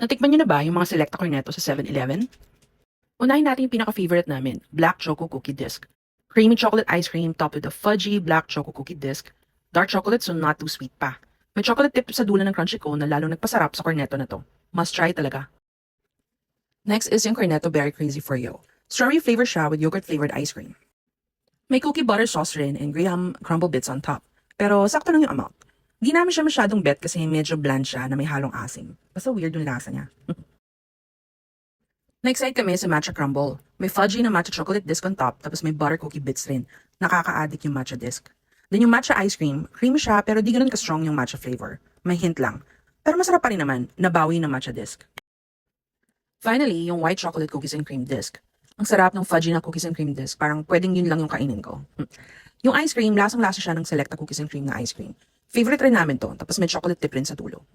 Natikman niyo na ba yung mga Selecta Cornetto sa 7-Eleven? Unahin natin yung pinaka-favorite namin, Black Choco Cookie Disc. Creamy chocolate ice cream topped with a fudgy black choco cookie disc. Dark chocolate so not too sweet pa. May chocolate tip sa dulo ng crunchy cone na lalong nagpasarap sa cornetto na to. Must try talaga. Next is yung Cornetto Berry Crazy for You. Strawberry flavor siya with yogurt flavored ice cream. May cookie butter sauce rin and graham crumble bits on top. Pero sakto lang yung amount. Di namin siya masyadong bet kasi medyo bland siya na may halong asim. Basta weird yung lasa niya. Na-excite kami sa matcha crumble. May fudgy na matcha chocolate disc on top, tapos may butter cookie bits rin. Nakaka-addict yung matcha disc. Then yung matcha ice cream, creamy siya pero di ganun ka-strong yung matcha flavor. May hint lang. Pero masarap pa rin naman, nabawi ng matcha disc. Finally, yung white chocolate cookies and cream disc. Ang sarap ng fudgy na cookies and cream disc, parang pwedeng yun lang yung kainin ko. Yung ice cream, lasang-lasa siya ng Selecta cookies and cream na ice cream. Favorite rin namin to, tapos may chocolate dip rin sa dulo.